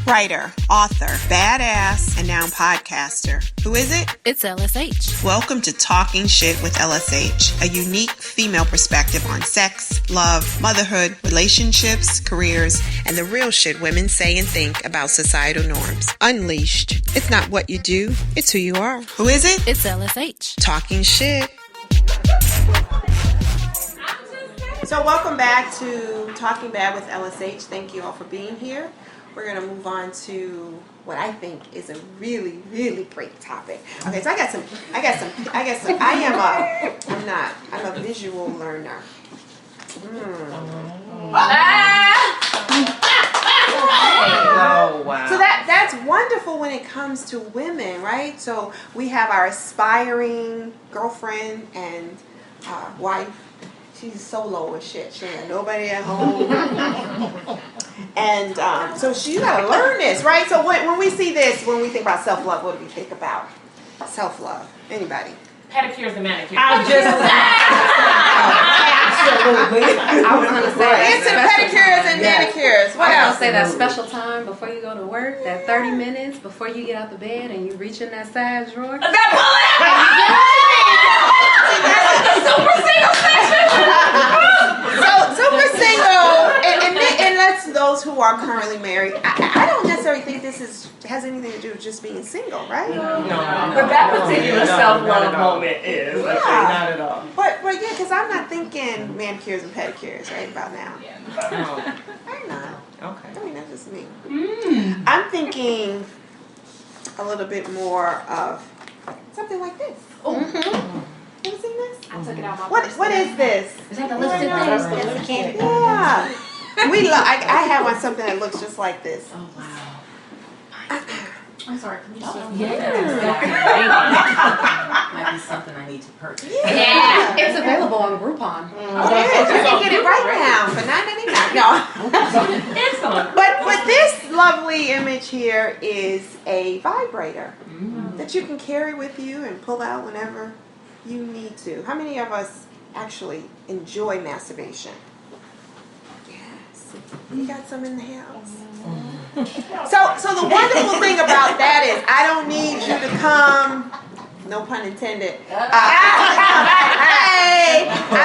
Writer, author, badass, and now podcaster. Who is it? It's LSH. Welcome to Talking Shit with LSH, a unique female perspective on sex, love, motherhood, relationships, careers, and the real shit women say and think about societal norms. Unleashed. It's not what you do, it's who you are. Who is it? It's LSH. Talking Shit. So welcome back to Talking Bad with LSH. Thank you all for being here. We're going to move on to what I think is a really, really great topic. Okay, so I'm a visual learner. Oh, wow. So that's wonderful when it comes to women, right? So we have our aspiring girlfriend and wife. She's solo as shit. She ain't got nobody at home. And so you gotta learn this, right? So when we see this, when we think about self-love, what do we think about? Self-love. Anybody? Pedicures and manicures. Absolutely. I was gonna say into pedicures and manicures. What else? Say that special time before you go to work, that 30 minutes before you get out the bed and you reach in that side drawer. Super single section. So super single, and that's those who are currently married. I don't necessarily think this has anything to do with just being single, right? No. But that particular self-love moment is. Yeah. Not at all. But yeah, because I'm not thinking manicures and pedicures right about now. No. I'm not. Okay. I mean, that's just me. I'm thinking a little bit more of something like this. You ever seen this? I took it out my What is this? Is that the lipstick thing? Yeah. I have on something that looks just like this. Oh, wow. I'm sorry, can you just Might be something I need to purchase. Yeah. It's available on Groupon. You can get it right now for $9.99. No. Excellent. But this lovely image here is a vibrator that you can carry with you and pull out whenever you need to. How many of us actually enjoy masturbation? Yes. You got some in the house. So the wonderful thing about that is I don't need you to come, no pun intended. I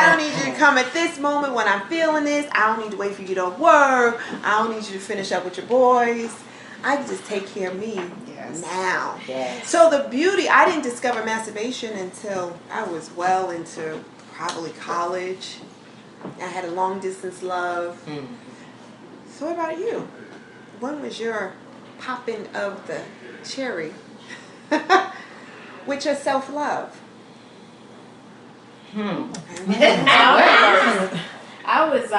don't need you to come at this moment when I'm feeling this. I don't need to wait for you to get off work. I don't need you to finish up with your boys. I can just take care of me now. Yes. So the beauty, I didn't discover masturbation until I was well into probably college. I had a long distance love. So what about you? When was your popping of the cherry with your self-love? I was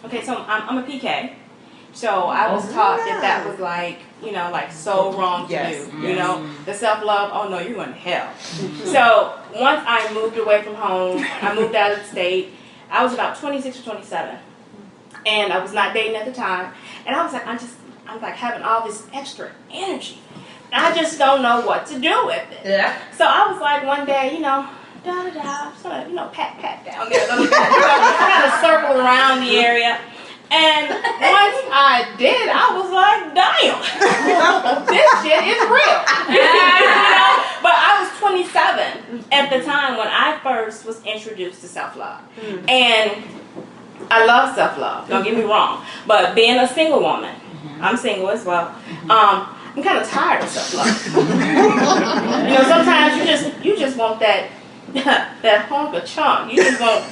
okay, so I'm a PK. So I was taught that was like, like so wrong to do. The self-love, oh no, you're going to hell. So once I moved away from home, I moved out of the state. I was about 26 or 27. And I was not dating at the time. And I was like, I'm like having all this extra energy. And I just don't know what to do with it. Yeah. So I was like one day, sort of, pat down there. Kind of circled around the area. And once I did, I was like, damn, this shit is real. But I was 27 at the time when I first was introduced to self-love. And I love self-love, don't get me wrong. But being a single woman, I'm single as well, I'm kind of tired of self-love. Sometimes you just want that hunk of chunk. You just want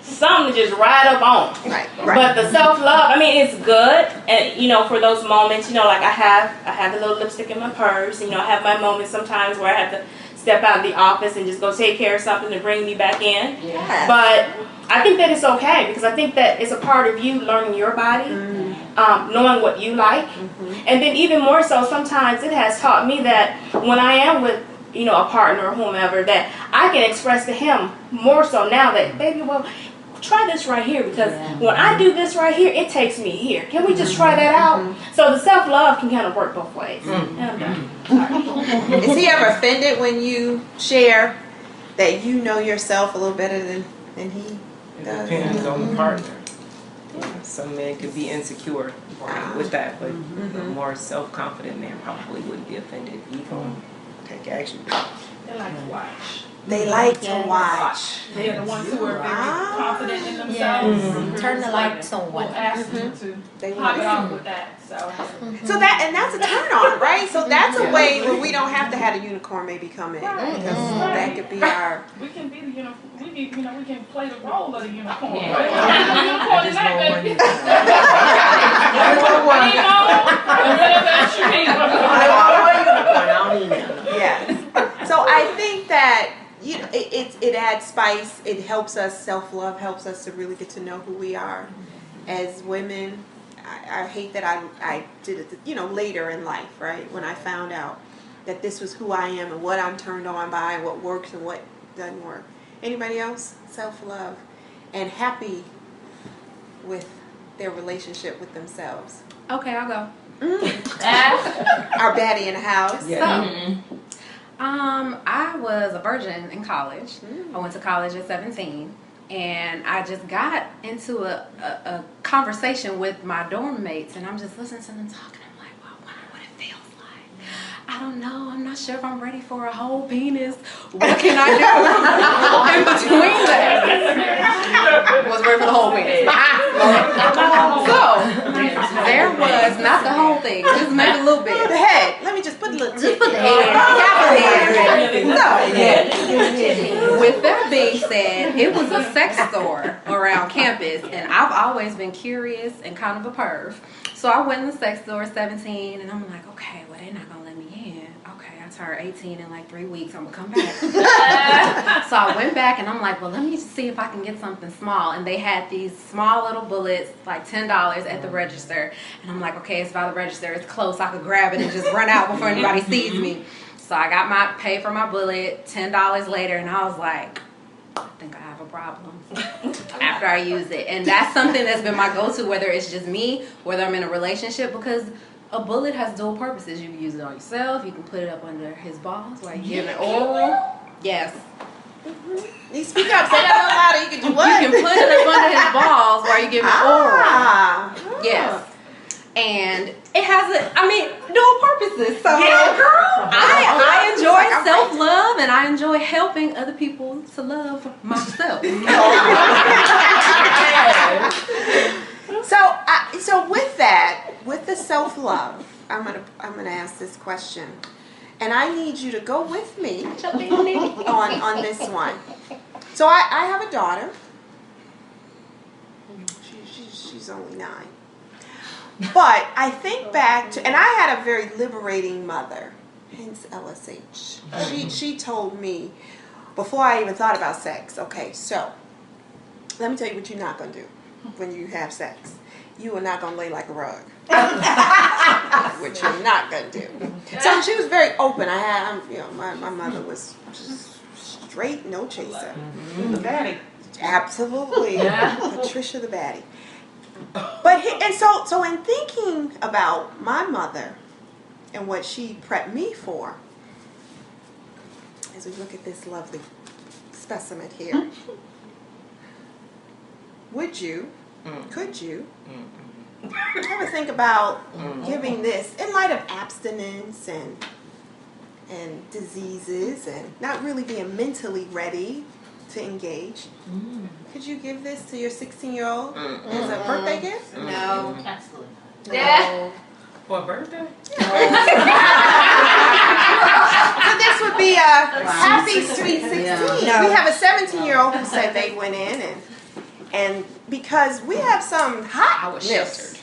something to just ride up on. Right. But the self-love, I mean, it's good. And, for those moments, like I have the little lipstick in my purse. I have my moments sometimes where I have to step out of the office and just go take care of something to bring me back in. Yeah. But I think that it's okay because I think that it's a part of you learning your body, knowing what you like. And then even more so, sometimes it has taught me that when I am with, a partner or whomever, that I can express to him more so now that, baby, well, try this right here because when I do this right here, it takes me here. Can we just try that out? So the self-love can kind of work both ways. And I'm done. Is he ever offended when you share that you know yourself a little better than he does? Depends on the partner. Yes. some men could be insecure with that, but a more self-confident man probably wouldn't be offended. He gonna take action. They like to watch. They like to watch. They're the ones who are very confident in themselves. Yes. Turn the lights on. We'll ask you to pop it off with that. So and that's a turn on, right? So that's a way where we don't have to have a unicorn maybe come in. Because that could be our. We can be the unicorn. We can play the role of the unicorn. Yeah. Right? Unicorn is that, baby. Yes. So I think that it adds spice. It helps us. Self-love helps us to really get to know who we are as women. I hate that I did it, later in life, right? When I found out that this was who I am and what I'm turned on by and what works and what doesn't work. Anybody else? Self-love and happy with their relationship with themselves. Okay, I'll go. Our baddie in the house. Yeah. So, I was a virgin in college. I went to college at 17. And I just got into a conversation with my dorm mates, and I'm just listening to them talking. I'm like, well, I wonder what it feels like. I don't know. I'm not sure if I'm ready for a whole penis. What can I do in between that? Was ready for the whole penis. So there was not the whole thing, just maybe a little bit. The head. Let me just put a little tip. Just put the head. With that being said, it was a sex store around campus, and I've always been curious and kind of a perv. So I went in the sex store at 17, and I'm like, okay, well, they're not going to let me in. Okay, I turned 18 in like 3 weeks. I'm going to come back. So I went back, and I'm like, well, let me just see if I can get something small. And they had these small little bullets, like $10 at the register. And I'm like, okay, it's by the register. It's close. I could grab it and just run out before anybody sees me. So I got paid for my bullet $10 later, and I was like, I think I have a problem after I use it. And that's something that's been my go-to, whether it's just me, whether I'm in a relationship, because a bullet has dual purposes. You can use it on yourself. You can put it up under his balls while you give it oral. Yes. You speak up. Say that a lot. You can do what? You can put it up under his balls while you give it oral. Yes. And it has dual purposes. So yeah, girl. I enjoy self-love, and I enjoy helping other people to love myself. So with that, with the self-love, I'm gonna ask this question, and I need you to go with me on this one. So I have a daughter. She's only 9. But I think back to, and I had a very liberating mother, hence LSH. She told me before I even thought about sex, okay, so let me tell you what you're not going to do when you have sex. You are not going to lay like a rug. Which you're not going to do. So she was very open. My mother was just straight, no chaser. The Baddie. Absolutely. Patricia the Baddie. But so in thinking about my mother and what she prepped me for, as we look at this lovely specimen here, could you ever think about giving this in light of abstinence and diseases and not really being mentally ready to engage? Could you give this to your 16-year-old as a birthday gift? No. Absolutely not. Yeah. For a birthday? So this would be a happy sweet 16. Yeah. We have a 17-year-old who said they went in and because we have some hot Sheltered.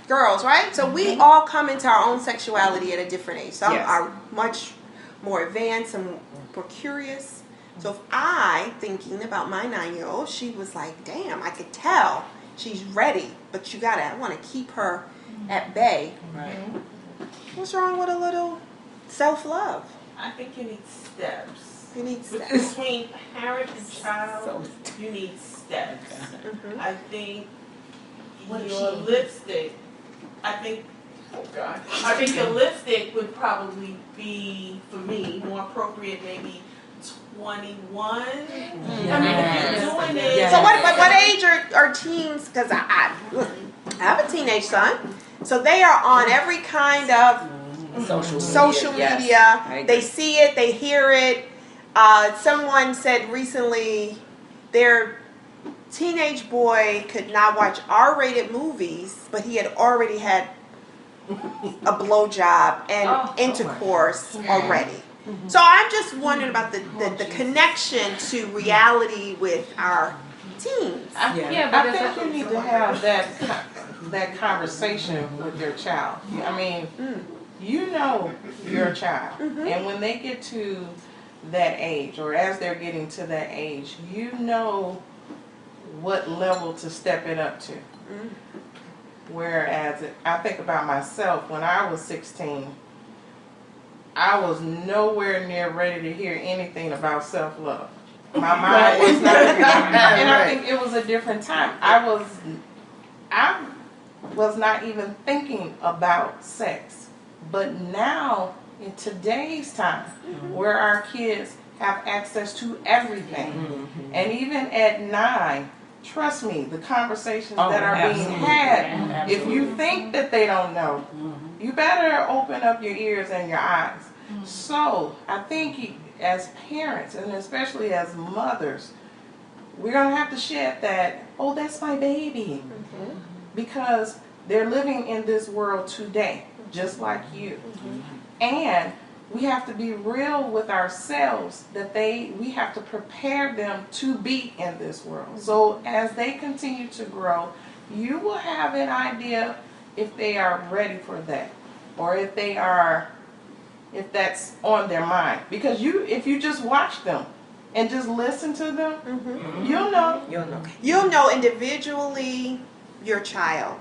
girls, right? So we all come into our own sexuality at a different age. Some Yes. are much more advanced and more curious. So if thinking about my 9-year-old, she was like, damn, I could tell she's ready, but I want to keep her at bay. Right. What's wrong with a little self-love? I think you need steps. You need steps. Between parent and child, you need steps. I think your lipstick, I think your lipstick would probably be, for me, more appropriate maybe 21. I mean, Yes. if you're doing it. Yes. So what age are teens? Because I have a teenage son, so they are on every kind of social Yes. media. I agree. They see it, they hear it. Someone said recently their teenage boy could not watch R-rated movies, but he had already had a blowjob and intercourse already. So I'm just wondering about the connection to reality with our teens. Yeah. but I think you need to have that conversation with your child. I mean, you know your child, and when they get to that age, or as they're getting to that age, you know what level to step it up to. Whereas I think about myself, when I was 16, I was nowhere near ready to hear anything about self-love. My mind was not, and I think it was a different time. I was not even thinking about sex. But now, in today's time, where our kids have access to everything, and even at 9, trust me, the conversations that are being had, if you think that they don't know, you better open up your ears and your eyes. So I think as parents, and especially as mothers, we're going to have to shed that, oh, that's my baby. Because they're living in this world today, just like you. And we have to be real with ourselves that we have to prepare them to be in this world. So as they continue to grow, you will have an idea if they are ready for that, or if that's on their mind. Because if you just watch them and just listen to them, you'll know. You'll know individually your child.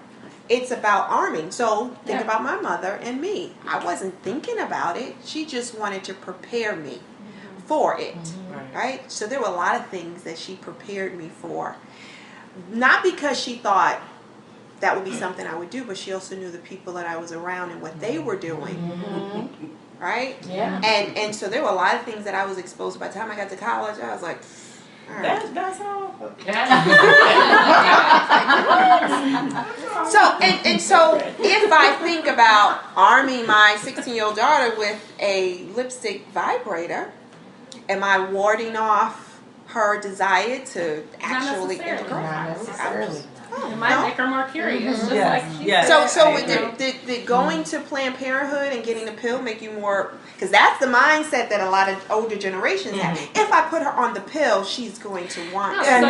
It's about arming. So think about my mother and me. I wasn't thinking about it. She just wanted to prepare me for it. Right? So there were a lot of things that she prepared me for. Not because she thought that would be something I would do, but she also knew the people that I was around and what they were doing. Right? Yeah. And so there were a lot of things that I was exposed to. By the time I got to college, I was like, all right. That's all. So if I think about arming my 16-year-old daughter with a lipstick vibrator, am I warding off her desire to actually integrate? Not necessarily. It might make her more curious. Just Yes. like she Yes. said. So did going to Planned Parenthood and getting the pill make you more? Because that's the mindset that a lot of older generations have. If I put her on the pill, she's going to want. And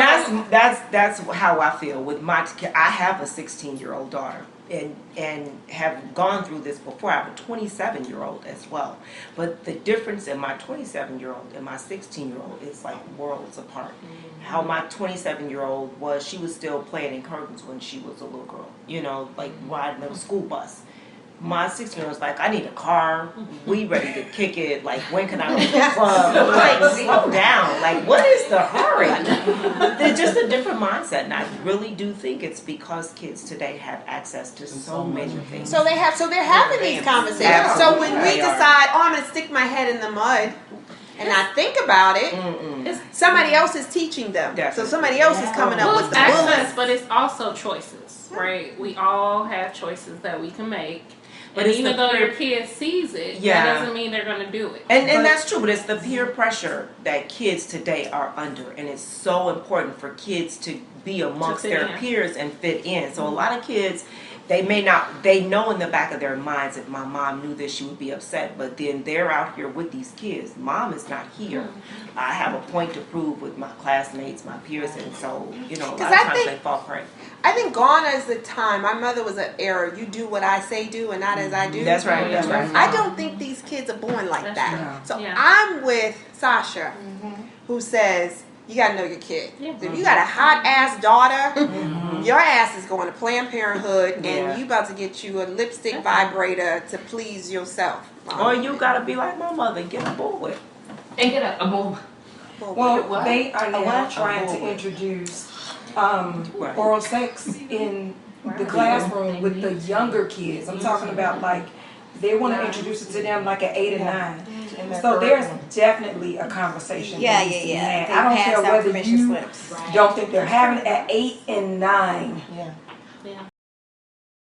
that's how I feel with my. I have a 16-year-old daughter, and have gone through this before. I have a 27-year-old as well. But the difference in my 27-year-old and my 16-year-old is like worlds apart. How my 27-year-old was, she was still playing in curtains when she was a little girl. You know, like riding a school bus. My 16-year-old was like, I need a car. We ready to kick it. Like, when can I go to the club? I'm like, slow down. Like, what is the hurry? It's just a different mindset. And I really do think it's because kids today have access to so many things. So they're having these conversations. Absolutely. So when we decide, I'm going to stick my head in the mud and not think about it, somebody else is teaching them. Definitely. So somebody else is coming up Well, with it's the access, bullets. but it's also choices, right? We all have choices that we can make. But And it's even the though peer- your kid sees it, Yeah. that doesn't mean they're going to do it. And that's true, but it's the peer pressure that kids today are under, and it's so important for kids to be amongst fit their in. peers and fit in. So a lot of kids, they know in the back of their minds that my mom knew this, she would be upset, but then they're out here with these kids. Mom is not here. I have a point to prove with my classmates, my peers, and so, a lot of times they fall prey. I think gone is the time. My mother was an era. You do what I say do and not as I do. That's right, that's right. I don't think these kids are born like That's that. So Yeah. I'm with Sasha, who says, you got to know your kid. Yeah. If you got a hot ass daughter, your ass is going to Planned Parenthood and you about to get you a lipstick vibrator to please yourself. Or you gotta be like my mother, get a boy. And get a move. Well, they are now trying to introduce oral sex in the classroom with the younger kids. I'm talking about like they want to introduce it to them like at 8 or 9. in that So there's curriculum. definitely a conversation Yeah, that needs to be yeah. had. They I don't pass care out whether permission you slips. don't think they're having it at 8 and 9. Yeah.